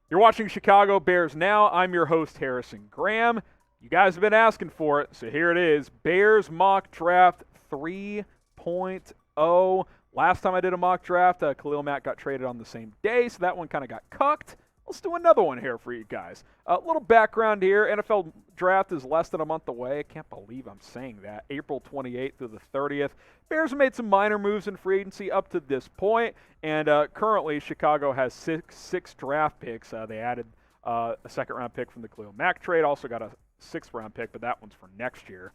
You're watching Chicago Bears Now. I'm your host, Harrison Graham. You guys have been asking for it, so here it is. Bears Mock Draft 3.0. Last time I did a mock draft, Khalil Mack got traded on the same day, so that one kind of got cucked. Let's do another one here for you guys. A little background here. NFL draft is less than a month away. I can't believe I'm saying that. April 28th through the 30th. Bears have made some minor moves in free agency up to this point, and currently Chicago has six draft picks. They added a second-round pick from the Khalil Mack trade, also got a sixth-round pick, but that one's for next year.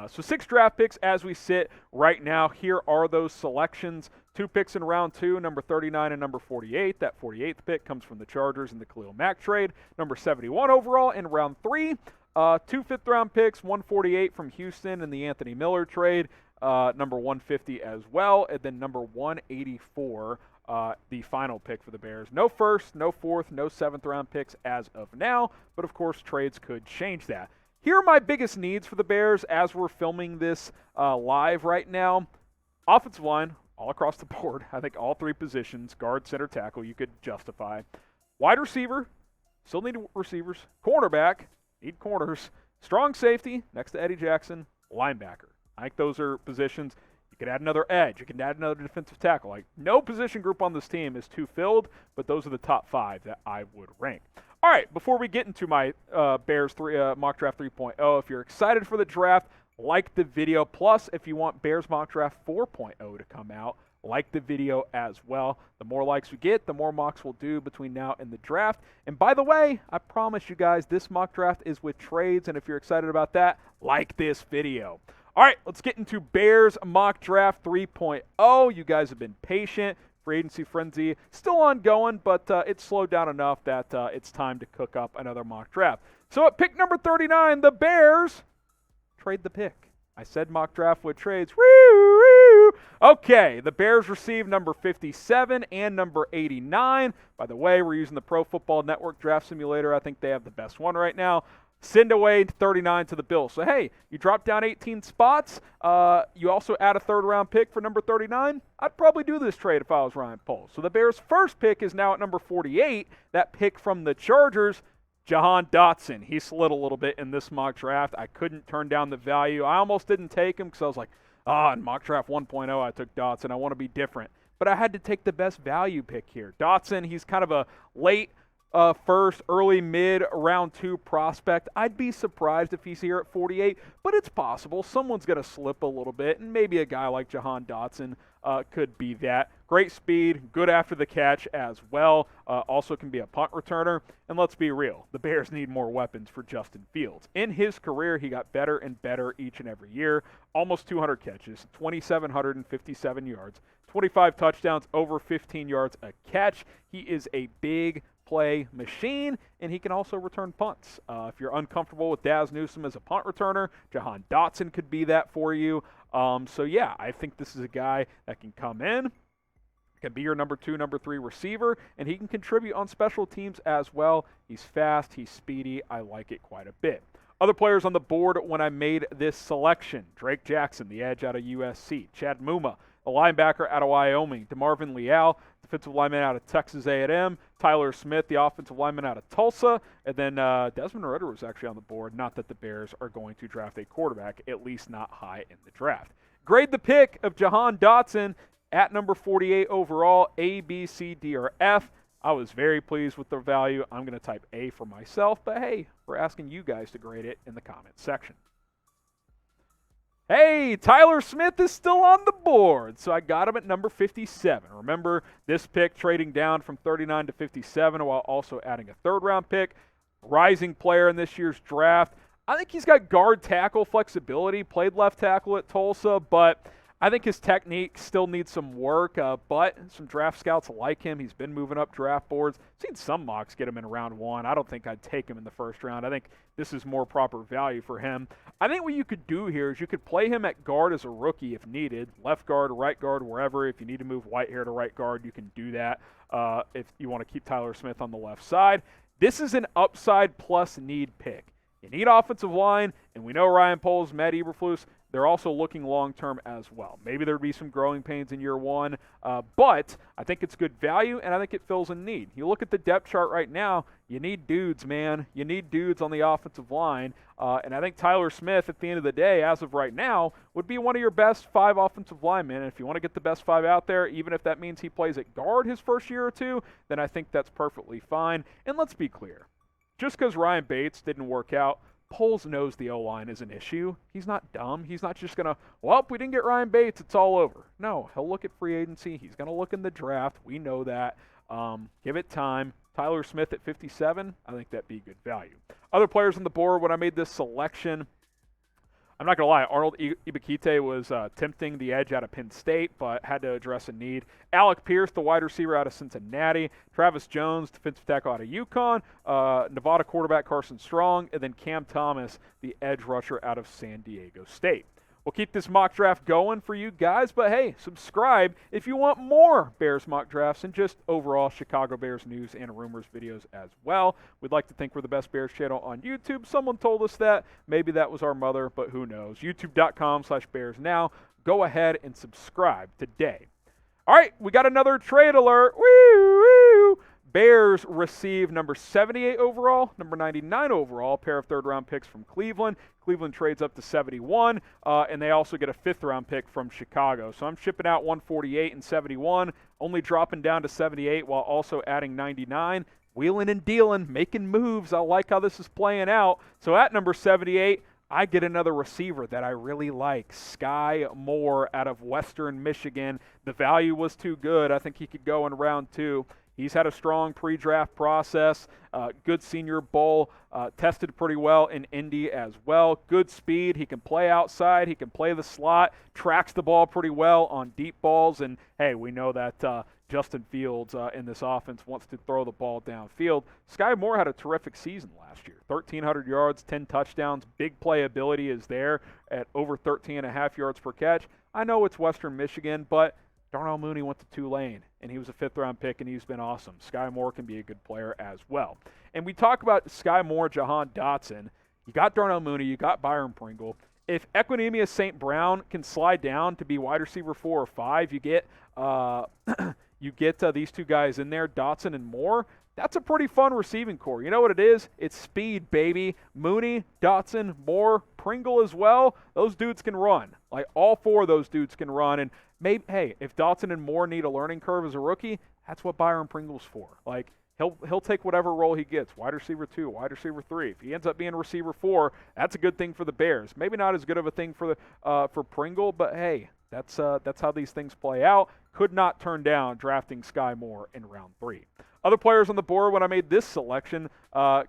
So 6 draft picks as we sit right now. Here are those selections. 2 picks in round 2, number 39 and number 48. That 48th pick comes from the Chargers in the Khalil Mack trade. Number 71 overall in round 3. 2 fifth-round picks, 148 from Houston in the Anthony Miller trade. Number 150 as well. And then number 184, the final pick for the Bears. No first, no fourth, no seventh-round picks as of now. But, of course, trades could change that. Here are my biggest needs for the Bears as we're filming this live right now. Offensive line, all across the board. I think all 3 positions, guard, center, tackle, you could justify. Wide receiver, still need receivers. Cornerback, need corners. Strong safety, next to Eddie Jackson. Linebacker. I think those are positions. You could add another edge. You can add another defensive tackle. Like, no position group on this team is too filled, but those are the top 5 that I would rank. All right, before we get into my Bears Mock Draft 3.0, if you're excited for the draft, like the video. Plus, if you want Bears Mock Draft 4.0 to come out, like the video as well. The more likes we get, the more mocks we'll do between now and the draft. And by the way, I promise you guys, this mock draft is with trades, and if you're excited about that, like this video. All right, let's get into Bears Mock Draft 3.0. You guys have been patient. Free agency frenzy still ongoing, but it's slowed down enough that it's time to cook up another mock draft. So at pick number 39, the Bears trade the pick. I said mock draft with trades. Woo, woo. Okay, the Bears received number 57 and number 89. By the way, we're using the Pro Football Network Draft Simulator. I think they have the best one right now. Send away 39 to the Bills. So, hey, you drop down 18 spots. You also add a third-round pick for number 39. I'd probably do this trade if I was Ryan Poles. So the Bears' first pick is now at number 48. That pick from the Chargers, Jahan Dotson. He slid a little bit in this mock draft. I couldn't turn down the value. I almost didn't take him because I was like, in mock draft 1.0, I took Dotson. I want to be different. But I had to take the best value pick here. Dotson, he's kind of a late first, early, mid, round 2 prospect. I'd be surprised if he's here at 48, but it's possible. Someone's going to slip a little bit, and maybe a guy like Jahan Dotson could be that. Great speed, good after the catch as well. Also can be a punt returner. And let's be real, the Bears need more weapons for Justin Fields. In his career, he got better and better each and every year. Almost 200 catches, 2,757 yards, 25 touchdowns, over 15 yards a catch. He is a big play machine, and he can also return punts. If you're uncomfortable with Daz Newsome as a punt returner, Jahan Dotson could be that for you. So yeah, I think this is a guy that can come in, can be your number 2, number 3 receiver, and he can contribute on special teams as well. He's fast, he's speedy. I like it quite a bit. Other players on the board when I made this selection: Drake Jackson, the edge out of USC, Chad Muma, a linebacker out of Wyoming, DeMarvin Leal, defensive lineman out of Texas A&M, Tyler Smith, the offensive lineman out of Tulsa, and then Desmond Ridder was actually on the board. Not that the Bears are going to draft a quarterback, at least not high in the draft. Grade the pick of Jahan Dotson at number 48 overall, A, B, C, D, or F. I was very pleased with the value. I'm going to type A for myself, but hey, we're asking you guys to grade it in the comments section. Hey, Tyler Smith is still on the board, so I got him at number 57. Remember, this pick trading down from 39 to 57 while also adding a third-round pick. Rising player in this year's draft. I think he's got guard tackle flexibility, played left tackle at Tulsa, but I think his technique still needs some work, but some draft scouts like him. He's been moving up draft boards. Seen some mocks get him in round 1. I don't think I'd take him in the first round. I think this is more proper value for him. I think what you could do here is you could play him at guard as a rookie if needed, left guard, right guard, wherever. If you need to move Whitehair to right guard, you can do that if you want to keep Tyler Smith on the left side. This is an upside plus need pick. You need offensive line, and we know Ryan Poles, Matt Eberflus, they're also looking long-term as well. Maybe there'd be some growing pains in year one, but I think it's good value, and I think it fills a need. You look at the depth chart right now, you need dudes, man. You need dudes on the offensive line, and I think Tyler Smith, at the end of the day, as of right now, would be one of your best 5 offensive linemen. And if you want to get the best 5 out there, even if that means he plays at guard his first year or two, then I think that's perfectly fine. And let's be clear. Just because Ryan Bates didn't work out, Poles knows the O-line is an issue. He's not dumb. He's not just going to, well, we didn't get Ryan Bates, it's all over. No, he'll look at free agency. He's going to look in the draft. We know that. Give it time. Tyler Smith at 57, I think that'd be good value. Other players on the board, when I made this selection, I'm not going to lie, Arnold Ebiketie was tempting the edge out of Penn State, but had to address a need. Alec Pierce, the wide receiver out of Cincinnati. Travis Jones, defensive tackle out of UConn. Nevada quarterback Carson Strong. And then Cam Thomas, the edge rusher out of San Diego State. We'll keep this mock draft going for you guys, but hey, subscribe if you want more Bears mock drafts and just overall Chicago Bears news and rumors videos as well. We'd like to think we're the best Bears channel on YouTube. Someone told us that. Maybe that was our mother, but who knows. YouTube.com/BearsNow. Go ahead and subscribe today. All right, we got another trade alert. Woo, woo. Bears receive number 78 overall, number 99 overall, a pair of third-round picks from Cleveland. Cleveland trades up to 71, and they also get a fifth-round pick from Chicago. So I'm shipping out 148 and 71, only dropping down to 78 while also adding 99. Wheeling and dealing, making moves. I like how this is playing out. So at number 78, I get another receiver that I really like, Skyy Moore out of Western Michigan. The value was too good. I think he could go in round 2. He's had a strong pre-draft process, good Senior Bowl, tested pretty well in Indy as well. Good speed. He can play outside. He can play the slot, tracks the ball pretty well on deep balls. And, hey, we know that Justin Fields in this offense wants to throw the ball downfield. Skyy Moore had a terrific season last year. 1,300 yards, 10 touchdowns. Big playability is there at over 13.5 yards per catch. I know it's Western Michigan, but Darnell Mooney went to Tulane, and he was a fifth-round pick, and he's been awesome. Skyy Moore can be a good player as well. And we talk about Skyy Moore, Jahan Dotson. You got Darnell Mooney. You got Byron Pringle. If Equanimeous St. Brown can slide down to be wide receiver 4 or 5, you get these two guys in there, Dotson and Moore. That's a pretty fun receiving core. You know what it is? It's speed, baby. Mooney, Dotson, Moore, Pringle as well. Those dudes can run. Like, all 4 of those dudes can run. And maybe, hey, if Dotson and Moore need a learning curve as a rookie, that's what Byron Pringle's for. Like, he'll take whatever role he gets, wide receiver 2, wide receiver 3. If he ends up being receiver 4, that's a good thing for the Bears. Maybe not as good of a thing for Pringle, but hey, that's how these things play out. Could not turn down drafting Skyy Moore in round 3. Other players on the board when I made this selection,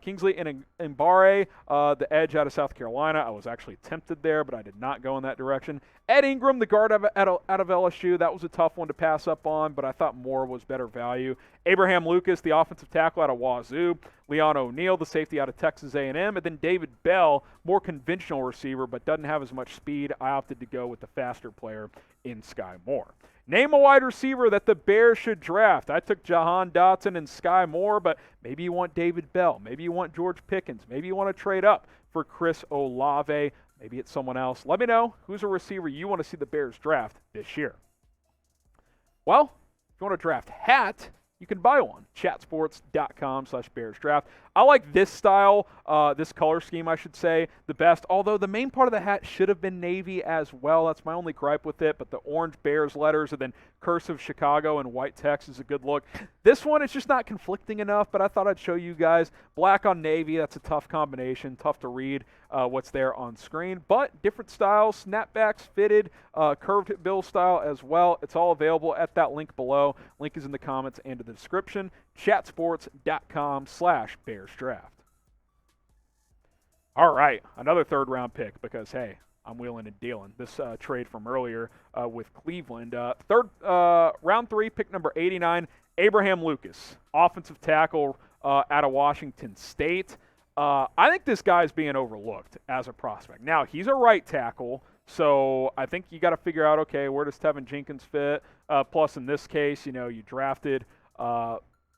Kingsley Mbare, the edge out of South Carolina. I was actually tempted there, but I did not go in that direction. Ed Ingram, the guard out of LSU. That was a tough one to pass up on, but I thought Moore was better value. Abraham Lucas, the offensive tackle out of Wazoo. Leon O'Neal, the safety out of Texas A&M. And then David Bell, more conventional receiver, but doesn't have as much speed. I opted to go with the faster player in Skyy Moore. Name a wide receiver that the Bears should draft. I took Jahan Dotson and Skyy Moore, but maybe you want David Bell. Maybe you want George Pickens. Maybe you want to trade up for Chris Olave. Maybe it's someone else. Let me know who's a receiver you want to see the Bears draft this year. Well, if you want to draft hat, you can buy one. Chatsports.com/BearsDraft. I like this style, this color scheme, I should say, the best. Although the main part of the hat should have been navy as well. That's my only gripe with it. But the orange Bears letters and then cursive Chicago and white text is a good look. This one, it's just not conflicting enough, but I thought I'd show you guys. Black on navy, that's a tough combination, tough to read what's there on screen. But different styles, snapbacks, fitted, curved bill style as well. It's all available at that link below. Link is in the comments and in the description. Chatsports.com/BearsDraft. All right, another third-round pick because, hey, I'm wheeling and dealing. This trade from earlier with Cleveland. Round 3, pick number 89, Abraham Lucas, offensive tackle out of Washington State. I think this guy's being overlooked as a prospect. Now, he's a right tackle, so I think you got to figure out, okay, where does Tevin Jenkins fit? Plus, in this case, you know, you drafted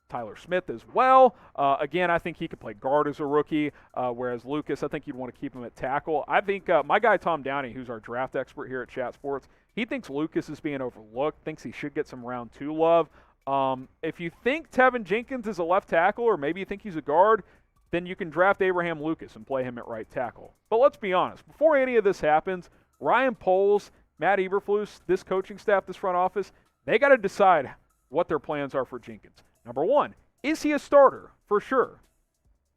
Tyler Smith as well. Again, I think he could play guard as a rookie, whereas Lucas, I think you'd want to keep him at tackle. I think my guy Tom Downey, who's our draft expert here at Chat Sports, he thinks Lucas is being overlooked, thinks he should get some round 2 love. If you think Tevin Jenkins is a left tackle, or maybe you think he's a guard, then you can draft Abraham Lucas and play him at right tackle. But let's be honest, before any of this happens, Ryan Poles, Matt Eberflus, this coaching staff, this front office, they got to decide what their plans are for Jenkins. Number 1, is he a starter? For sure.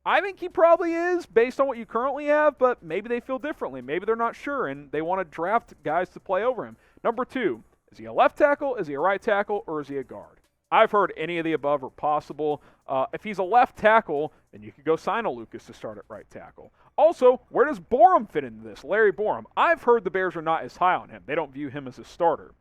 I think he probably is based on what you currently have, but maybe they feel differently. Maybe they're not sure, and they want to draft guys to play over him. Number 2, is he a left tackle, is he a right tackle, or is he a guard? I've heard any of the above are possible. If he's a left tackle, then you could go sign a Lucas to start at right tackle. Also, where does Borum fit into this? Larry Borum. I've heard the Bears are not as high on him. They don't view him as a starter.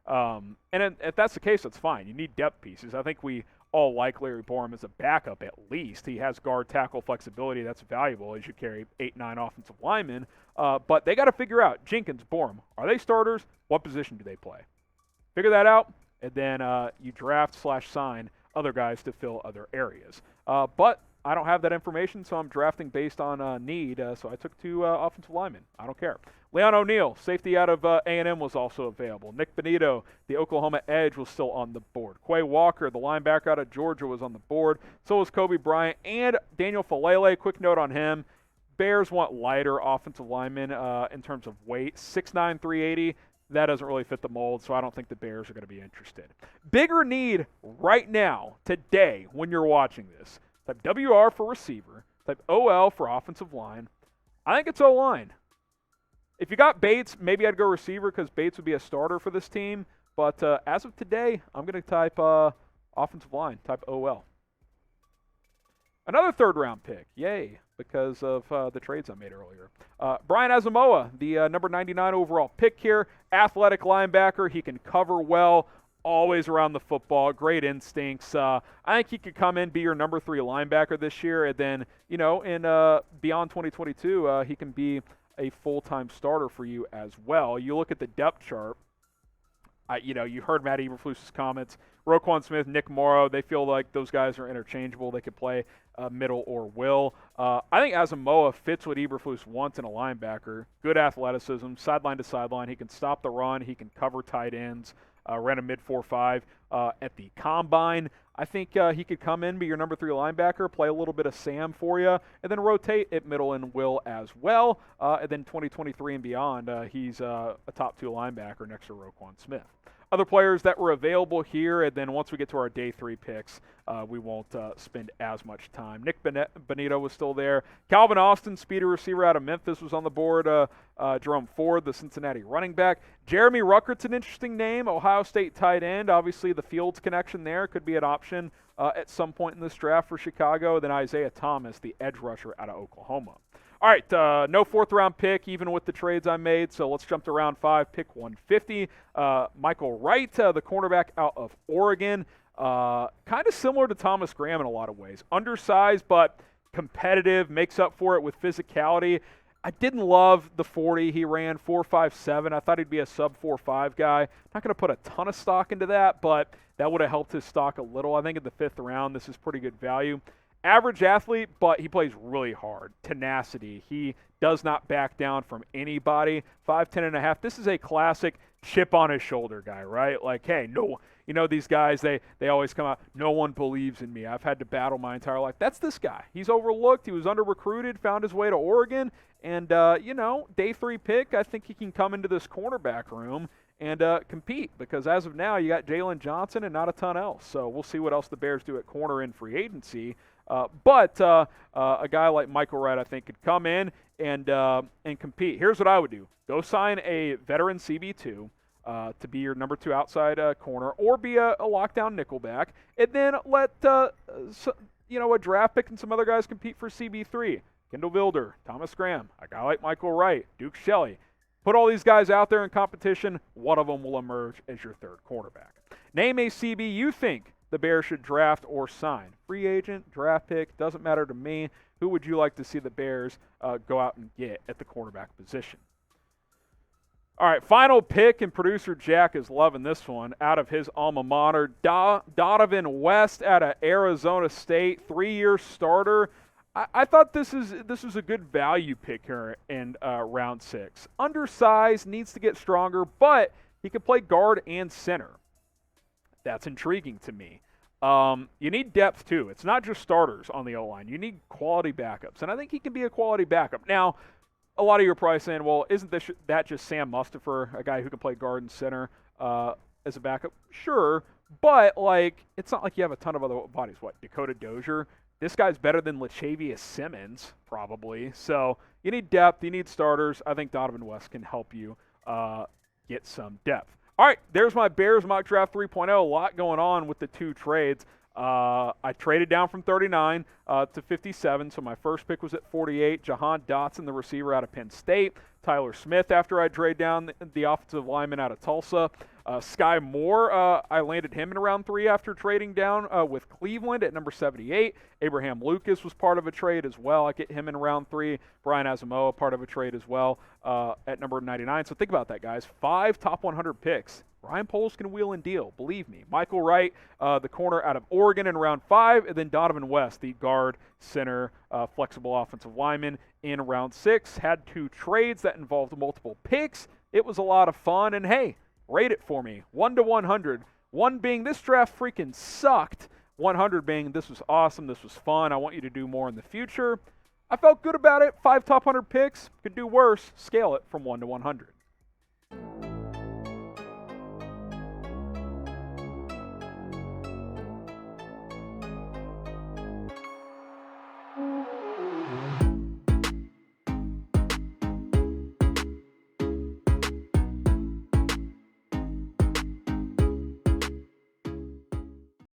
And if that's the case, that's fine. You need depth pieces. I think we all like Larry Borum as a backup at least. He has guard tackle flexibility. That's valuable as you carry 8-9 offensive linemen. But they got to figure out, Jenkins, Borum, are they starters? What position do they play? Figure that out, and then you draft/sign other guys to fill other areas. But I don't have that information, so I'm drafting based on need. So I took 2 offensive linemen. I don't care. Leon O'Neal, safety out of A&M, was also available. Nick Benito, the Oklahoma edge, was still on the board. Quay Walker, the linebacker out of Georgia, was on the board. So was Kobe Bryant and Daniel Falele. Quick note on him. Bears want lighter offensive linemen in terms of weight. 6'9", 380. That doesn't really fit the mold, so I don't think the Bears are going to be interested. Bigger need right now, today, when you're watching this. Type WR for receiver. Type OL for offensive line. I think it's O-line. If you got Bates, maybe I'd go receiver because Bates would be a starter for this team. But as of today, I'm going to type offensive line, type OL. Another third-round pick. Yay, because of the trades I made earlier. Brian Asamoah, the number 99 overall pick here. Athletic linebacker. He can cover well, always around the football, great instincts. I think he could come in, be your number 3 linebacker this year, and then, in beyond 2022, he can be a full-time starter for you as well. You look at the depth chart, you heard Matt Eberflus's comments. Roquan Smith, Nick Morrow, they feel like those guys are interchangeable. They could play middle or will. I think Asamoah fits what Eberflus wants in a linebacker. Good athleticism, sideline to sideline. He can stop the run. He can cover tight ends. Ran a mid 4.5 at the combine. I think he could come in, be your number 3 linebacker, play a little bit of Sam for you, and then rotate at middle and will as well. And then 2023 and beyond, he's a top 2 linebacker next to Roquan Smith. Other players that were available here, and then once we get to our day 3 picks, we won't spend as much time. Nick Benito was still there. Calvin Austin, speedy receiver out of Memphis, was on the board. Jerome Ford, the Cincinnati running back. Jeremy Ruckert's an interesting name, Ohio State tight end. Obviously, the Fields connection there could be an option at some point in this draft for Chicago. Then Isaiah Thomas, the edge rusher out of Oklahoma. All right, no 4th-round pick, even with the trades I made, so let's jump to round 5, pick 150. Michael Wright, the cornerback out of Oregon, kind of similar to Thomas Graham in a lot of ways. Undersized, but competitive, makes up for it with physicality. I didn't love the 40 he ran, 4.57. I thought he'd be a sub 4.5 guy. Not going to put a ton of stock into that, but that would have helped his stock a little. I think in the 5th round, this is pretty good value. Average athlete, but he plays really hard. Tenacity. He does not back down from anybody. 5'10.5". This is a classic chip on his shoulder guy, right? Like, hey, no, these guys, they always come out, no one believes in me. I've had to battle my entire life. That's this guy. He's overlooked. He was under-recruited, found his way to Oregon, and, day 3 pick, I think he can come into this cornerback room and compete, because as of now, you got Jalen Johnson and not a ton else. So we'll see what else the Bears do at corner in free agency. But a guy like Michael Wright, I think, could come in and compete. Here's what I would do. Go sign a veteran CB2 to be your number 2 outside corner, or be a lockdown nickelback, and then let a draft pick and some other guys compete for CB3. Kendall Vilder, Thomas Graham, a guy like Michael Wright, Duke Shelley. Put all these guys out there in competition. One of them will emerge as your 3rd cornerback. Name a CB you think the Bears should draft or sign. Free agent, draft pick, doesn't matter to me. Who would you like to see the Bears go out and get at the cornerback position? All right, final pick, and producer Jack is loving this one out of his alma mater. Donovan West out of Arizona State, 3-year starter. I thought this is a good value pick here in round 6. Undersized, needs to get stronger, but he can play guard and center. That's intriguing to me. You need depth too. It's not just starters on the O-line. You need quality backups, and I think he can be a quality backup. Now, a lot of you are probably saying, well, isn't that just Sam Mustipher, a guy who can play guard and center as a backup? Sure, but it's not like you have a ton of other bodies. What, Dakota Dozier? This guy's better than Latavius Simmons, probably. So you need depth. You need starters. I think Donovan West can help you get some depth. All right, there's my Bears mock draft 3.0. A lot going on with the 2 trades. I traded down from 39 to 57, so my first pick was at 48. Jahan Dotson, the receiver out of Penn State. Tyler Smith after I trade down the offensive lineman out of Tulsa. Skyy Moore, I landed him in round 3 after trading down with Cleveland at number 78. Abraham Lucas was part of a trade as well. I get him in round 3. Brian Asamoah, part of a trade as well at number 99. So think about that, guys. 5 top 100 picks. Ryan Poles can wheel and deal, believe me. Michael Wright, the corner out of Oregon in round 5, and then Donovan West, the guard, center, flexible offensive lineman in round 6. Had 2 trades that involved multiple picks. It was a lot of fun, and hey, rate it for me, 1 to 100. 1 being this draft freaking sucked, 100 being this was awesome, this was fun, I want you to do more in the future. I felt good about it. 5 top 100 picks. Could do worse. Scale it from 1 to 100.